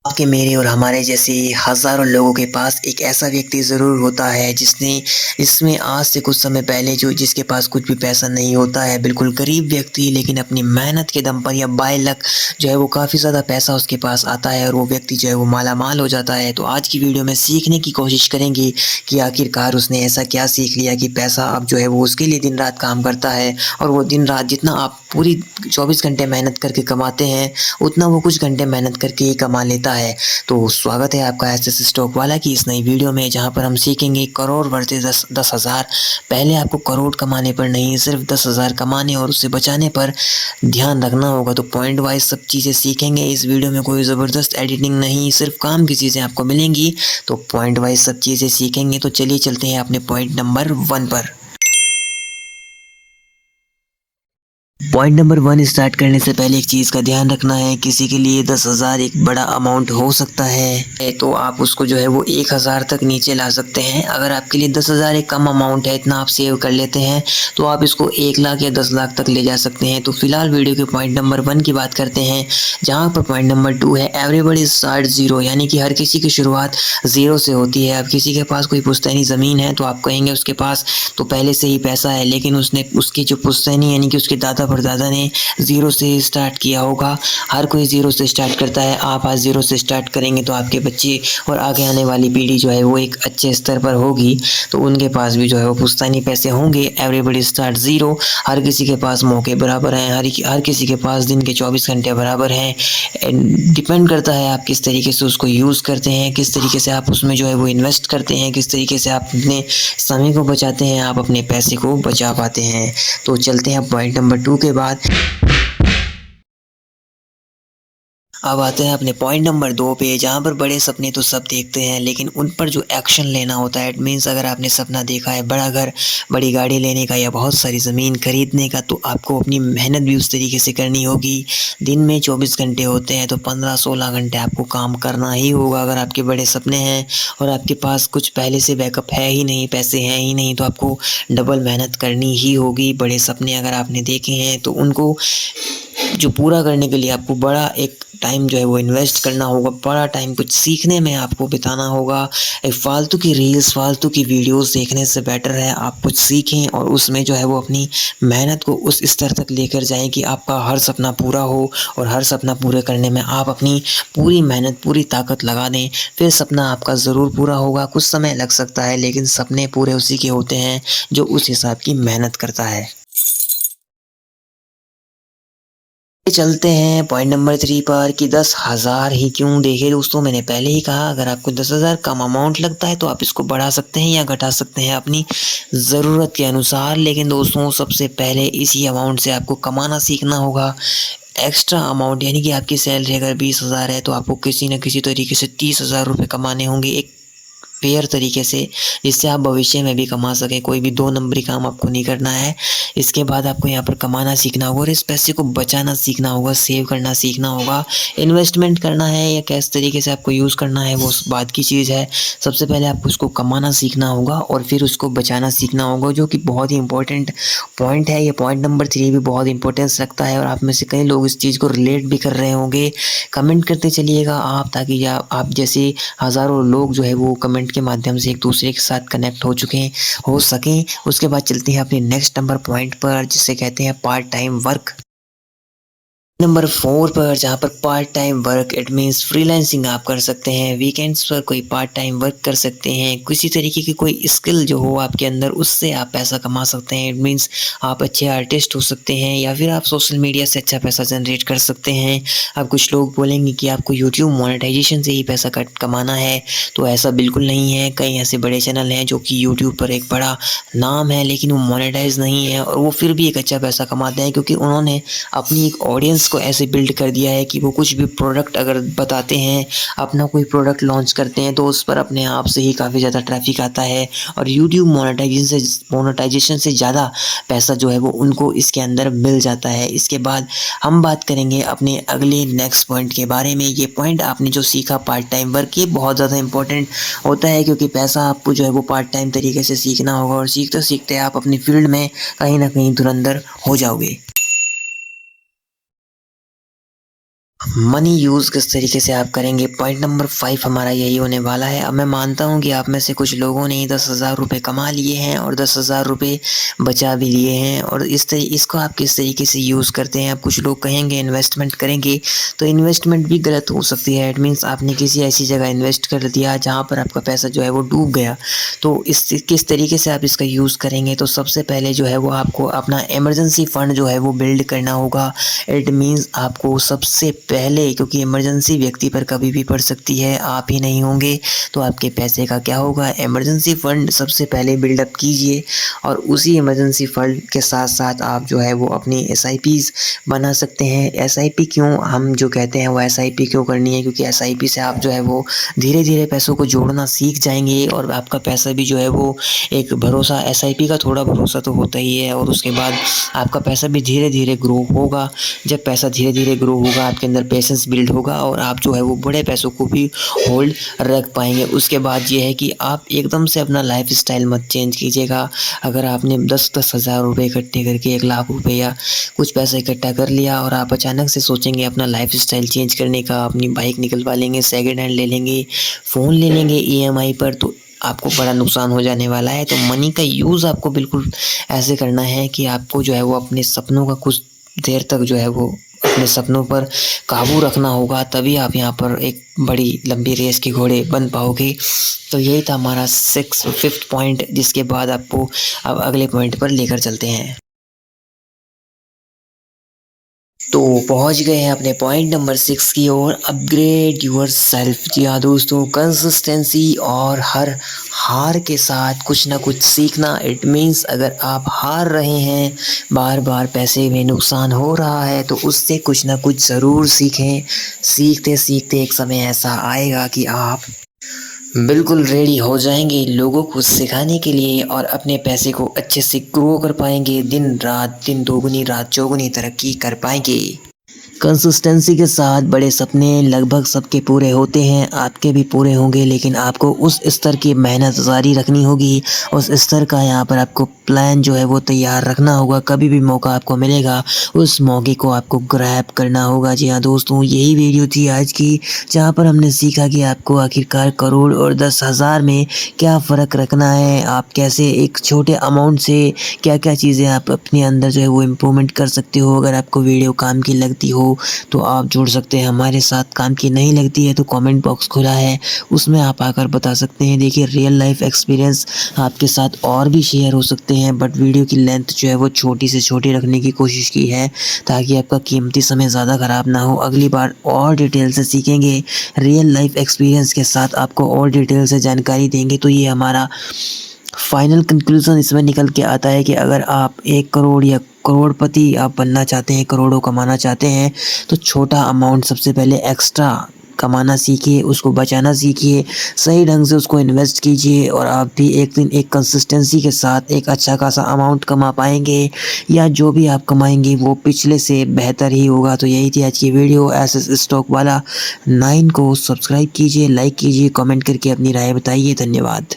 आपके मेरे और हमारे जैसे हज़ारों लोगों के पास एक ऐसा व्यक्ति ज़रूर होता है जिसने इसमें आज से कुछ समय पहले जो जिसके पास कुछ भी पैसा नहीं होता है, बिल्कुल गरीब व्यक्ति लेकिन अपनी मेहनत के दम पर या बाय लक जो है वो काफ़ी ज़्यादा पैसा उसके पास आता है और वो व्यक्ति जो है वो माला-माल हो जाता है। तो आज की वीडियो में सीखने की कोशिश करेंगे कि आखिरकार उसने ऐसा क्या सीख लिया कि पैसा अब जो है वो उसके लिए दिन-रात काम करता है और वो दिन-रात जितना आप पूरी 24 घंटे मेहनत करके कमाते हैं, उतना वो कुछ घंटे मेहनत करके ही कमा लेता है। तो स्वागत है आपका एसएस स्टॉक वाला की इस नई वीडियो में, जहां पर हम सीखेंगे करोड़ वर्सेस 10,000। पहले आपको करोड़ कमाने पर नहीं, सिर्फ 10,000 कमाने और उससे बचाने पर ध्यान रखना होगा। तो पॉइंट वाइज सब चीज़ें सीखेंगे इस वीडियो में, कोई ज़बरदस्त एडिटिंग नहीं, सिर्फ काम की चीज़ें आपको मिलेंगी। तो पॉइंट वाइज सब चीज़ें सीखेंगे। तो चलिए चलते हैं अपने पॉइंट नंबर 1 पर। पॉइंट नंबर 1 स्टार्ट करने से पहले एक चीज़ का ध्यान रखना है, किसी के लिए 10,000 एक बड़ा अमाउंट हो सकता है, तो आप उसको जो है वो 1,000 तक नीचे ला सकते हैं। अगर आपके लिए 10,000 एक कम अमाउंट है, इतना आप सेव कर लेते हैं, तो आप इसको 1 लाख या 10 लाख तक ले जा सकते हैं। तो फिलहाल वीडियो के पॉइंट नंबर 1 की बात करते हैं, जहाँ पर पॉइंट नंबर 2 है एवरीबॉडी स्टार्ट ज़ीरो, यानी कि हर किसी की शुरुआत ज़ीरो से होती है। अब किसी के पास कोई पुश्तैनी ज़मीन है तो आप कहेंगे उसके पास तो पहले से ही पैसा है, लेकिन उसने उसकी जो पुश्तैनी यानी कि उसके दादा परदादा ने ज़ीरो से स्टार्ट किया होगा। हर कोई ज़ीरो से स्टार्ट करता है। आप आज ज़ीरो से स्टार्ट करेंगे तो आपके बच्चे और आगे आने वाली पीढ़ी जो है वो एक अच्छे स्तर पर होगी, तो उनके पास भी जो है वो पुश्तैनी पैसे होंगे। एवरीबॉडी स्टार्ट ज़ीरो, हर किसी के पास मौके बराबर हैं, हर किसी के पास दिन के 24 घंटे बराबर हैं। डिपेंड करता है आप किस तरीके से उसको यूज़ करते हैं, किस तरीके से आप उसमें जो है वो इन्वेस्ट करते हैं, किस तरीके से आप अपने समय को बचाते हैं, आप अपने पैसे को बचा पाते हैं। तो चलते हैं पॉइंट नंबर 2 के बाद। अब आते हैं अपने पॉइंट नंबर 2 पे, जहाँ पर बड़े सपने तो सब देखते हैं, लेकिन उन पर जो एक्शन लेना होता है, इट मीन्स अगर आपने सपना देखा है बड़ा घर, बड़ी गाड़ी लेने का या बहुत सारी ज़मीन खरीदने का, तो आपको अपनी मेहनत भी उस तरीके से करनी होगी। दिन में 24 घंटे होते हैं तो 15-16 घंटे आपको काम करना ही होगा। अगर आपके बड़े सपने हैं और आपके पास कुछ पहले से बैकअप है ही नहीं, पैसे हैं ही नहीं, तो आपको डबल मेहनत करनी ही होगी। बड़े सपने अगर आपने देखे हैं तो उनको जो पूरा करने के लिए आपको बड़ा एक टाइम जो है वो इन्वेस्ट करना होगा, बड़ा टाइम कुछ सीखने में आपको बिताना होगा। एक फालतू की रील्स, फालतू की वीडियोस देखने से बेटर है आप कुछ सीखें और उसमें जो है वो अपनी मेहनत को उस स्तर तक लेकर जाएं कि आपका हर सपना पूरा हो, और हर सपना पूरे करने में आप अपनी पूरी मेहनत, पूरी ताकत लगा दें। फिर सपना आपका ज़रूर पूरा होगा। कुछ समय लग सकता है, लेकिन सपने पूरे उसी के होते हैं जो उस हिसाब की मेहनत करता है। चलते हैं पॉइंट नंबर 3 पर कि 10,000 ही क्यों। देखिए दोस्तों, मैंने पहले ही कहा, अगर आपको 10,000 कम अमाउंट लगता है तो आप इसको बढ़ा सकते हैं या घटा सकते हैं अपनी ज़रूरत के अनुसार। लेकिन दोस्तों, सबसे पहले इसी अमाउंट से आपको कमाना सीखना होगा। एक्स्ट्रा अमाउंट यानी कि आपकी सैलरी अगर 20,000 है तो आपको किसी न किसी तरीके से 30,000 रुपये कमाने होंगे, एक फेयर तरीके से, जिससे आप भविष्य में भी कमा सकें। कोई भी 2 नंबरी काम आपको नहीं करना है। इसके बाद आपको यहाँ पर कमाना सीखना होगा और इस पैसे को बचाना सीखना होगा, सेव करना सीखना होगा। इन्वेस्टमेंट करना है या किस तरीके से आपको यूज़ करना है वो उस बात की चीज़ है। सबसे पहले आपको उसको कमाना सीखना होगा और फिर उसको बचाना सीखना होगा, जो कि बहुत ही इंपॉर्टेंट पॉइंट है। ये पॉइंट नंबर 3 भी बहुत इंपॉर्टेंस रखता है और आप में से कई लोग इस चीज़ को रिलेट भी कर रहे होंगे। कमेंट करते चलिएगा आप, ताकि आप जैसे हज़ारों लोग जो है वो कमेंट के माध्यम से एक दूसरे के साथ कनेक्ट हो सकें। उसके बाद चलते हैं अपने नेक्स्ट नंबर पॉइंट पर, जिसे कहते हैं पार्ट टाइम वर्क। नंबर 4 पर, जहाँ पर part time work, it means freelancing आप कर सकते हैं। वीकेंड्स पर कोई पार्ट टाइम वर्क कर सकते हैं। किसी तरीके की कोई स्किल जो हो आपके अंदर, उससे आप पैसा कमा सकते हैं। इट मीन्स आप अच्छे आर्टिस्ट हो सकते हैं या फिर आप सोशल मीडिया से अच्छा पैसा जनरेट कर सकते हैं। अब कुछ लोग बोलेंगे कि आपको यूट्यूब मोनेटाइजेशन से ही पैसा कमाना है, तो ऐसा बिल्कुल नहीं है। कई ऐसे बड़े चैनल हैं जो कि यूट्यूब पर एक बड़ा नाम है, लेकिन वो मोनेटाइज नहीं है और वो फिर भी एक अच्छा पैसा कमाते हैं, क्योंकि उन्होंने अपनी एक ऑडियंस को ऐसे बिल्ड कर दिया है कि वो कुछ भी प्रोडक्ट अगर बताते हैं, अपना कोई प्रोडक्ट लॉन्च करते हैं, तो उस पर अपने आप से ही काफ़ी ज़्यादा ट्रैफिक आता है और यूट्यूब मोनेटाइजेशन से ज़्यादा पैसा जो है वो उनको इसके अंदर मिल जाता है। इसके बाद हम बात करेंगे अपने अगले नेक्स्ट पॉइंट के बारे में। ये पॉइंट आपने जो सीखा पार्ट टाइम वर्क, ये बहुत ज़्यादा इंपॉर्टेंट होता है, क्योंकि पैसा आपको जो है वो पार्ट टाइम तरीके से सीखना होगा और सीखते सीखते आप अपनी फील्ड में कहीं ना कहीं धुरंधर हो जाओगे। मनी यूज़ किस तरीके से आप करेंगे, पॉइंट नंबर 5 हमारा यही होने वाला है। अब मैं मानता हूँ कि आप में से कुछ लोगों ने 10,000 रुपये कमा लिए हैं और 10,000 रुपये बचा भी लिए हैं, और इसको आप किस तरीके से यूज़ करते हैं। अब कुछ लोग कहेंगे इन्वेस्टमेंट करेंगे, तो इन्वेस्टमेंट भी गलत हो सकती है। इट मीन्स आपने किसी ऐसी जगह इन्वेस्ट कर दिया जहाँ पर आपका पैसा जो है वो डूब गया। तो किस तरीके से आप इसका यूज़ करेंगे, तो सबसे पहले जो है वो आपको अपना इमरजेंसी फ़ंड जो है वो बिल्ड करना होगा। इट मीन्स आपको सबसे पहले, क्योंकि इमरजेंसी व्यक्ति पर कभी भी पड़ सकती है, आप ही नहीं होंगे तो आपके पैसे का क्या होगा। इमरजेंसी फ़ंड सबसे पहले बिल्डअप कीजिए, और उसी इमरजेंसी फ़ंड के साथ साथ आप जो है वो अपनी एसआईपीज़ बना सकते हैं। एसआईपी क्यों हम जो कहते हैं वो एसआईपी क्यों करनी है, क्योंकि एसआईपी से आप जो है वो धीरे धीरे पैसों को जोड़ना सीख जाएंगे, और आपका पैसा भी जो है वो एक भरोसा, एसआईपी का थोड़ा भरोसा तो होता ही है, और उसके बाद आपका पैसा भी धीरे धीरे ग्रो होगा। जब पैसा धीरे धीरे ग्रो होगा, आपके अंदर पेशेंस बिल्ड होगा, और आप जो है वो बड़े पैसों को भी होल्ड रख पाएंगे। उसके बाद ये है कि आप एकदम से अपना लाइफ स्टाइल मत चेंज कीजिएगा। अगर आपने 10-10 हज़ार रुपये इकट्ठे करके 1 लाख रुपये या कुछ पैसा इकट्ठा कर लिया, और आप अचानक से सोचेंगे अपना लाइफ स्टाइल चेंज करने का, अपनी बाइक निकलवा लेंगे, सेकेंड हैंड ले लेंगे, फ़ोन ले लेंगे ईएमआई पर, तो आपको बड़ा नुकसान हो जाने वाला है। तो मनी का यूज़ आपको बिल्कुल ऐसे करना है कि आपको जो है वो अपने सपनों का कुछ देर तक जो है वो अपने सपनों पर काबू रखना होगा, तभी आप यहाँ पर एक बड़ी लंबी रेस के घोड़े बन पाओगे। तो यही था हमारा 5th पॉइंट, जिसके बाद आपको अब अगले पॉइंट पर लेकर चलते हैं। तो पहुंच गए हैं अपने पॉइंट नंबर 6 की ओर, अपग्रेड योर सेल्फ। जी हाँ दोस्तों, कंसिस्टेंसी और हर हार के साथ कुछ ना कुछ सीखना। इट मीन्स अगर आप हार रहे हैं, बार बार पैसे में नुकसान हो रहा है, तो उससे कुछ ना कुछ ज़रूर सीखें। सीखते सीखते एक समय ऐसा आएगा कि आप बिल्कुल रेडी हो जाएंगे लोगों को सिखाने के लिए, और अपने पैसे को अच्छे से ग्रो कर पाएंगे। दिन रात, दिन दोगुनी रात चौगुनी तरक्की कर पाएंगे। कंसिस्टेंसी के साथ बड़े सपने लगभग सबके पूरे होते हैं, आपके भी पूरे होंगे, लेकिन आपको उस स्तर की मेहनत जारी रखनी होगी। उस स्तर का यहाँ पर आपको प्लान जो है वो तैयार रखना होगा। कभी भी मौका आपको मिलेगा, उस मौके को आपको ग्रैब करना होगा। जी हाँ दोस्तों, यही वीडियो थी आज की, जहाँ पर हमने सीखा कि आपको आखिरकार करोड़ और 10,000 में क्या फ़र्क रखना है। आप कैसे एक छोटे अमाउंट से क्या क्या चीज़ें आप अपने अंदर जो है वो इम्प्रूवमेंट कर सकते हो। अगर आपको वीडियो काम की लगती हो तो आप जुड़ सकते हैं हमारे साथ। काम की नहीं लगती है तो कमेंट बॉक्स खुला है, उसमें आप आकर बता सकते हैं। देखिए, रियल लाइफ एक्सपीरियंस आपके साथ और भी शेयर हो सकते हैं, बट वीडियो की लेंथ जो है वो छोटी से छोटी रखने की कोशिश की है, ताकि आपका कीमती समय ज़्यादा ख़राब ना हो। अगली बार और डिटेल से सीखेंगे, रियल लाइफ एक्सपीरियंस के साथ आपको और डिटेल से जानकारी देंगे। तो ये हमारा फाइनल कंक्लूज़न इसमें निकल के आता है कि अगर आप 1 करोड़ या करोड़पति आप बनना चाहते हैं, करोड़ों कमाना चाहते हैं, तो छोटा अमाउंट सबसे पहले एक्स्ट्रा कमाना सीखिए, उसको बचाना सीखिए, सही ढंग से उसको इन्वेस्ट कीजिए, और आप भी एक दिन एक कंसिस्टेंसी के साथ एक अच्छा खासा अमाउंट कमा पाएंगे, या जो भी आप कमाएंगे वो पिछले से बेहतर ही होगा। तो यही थी आज की वीडियो। एसएस स्टॉक वाला 9 को सब्सक्राइब कीजिए, लाइक कीजिए, कमेंट करके अपनी राय बताइए। धन्यवाद।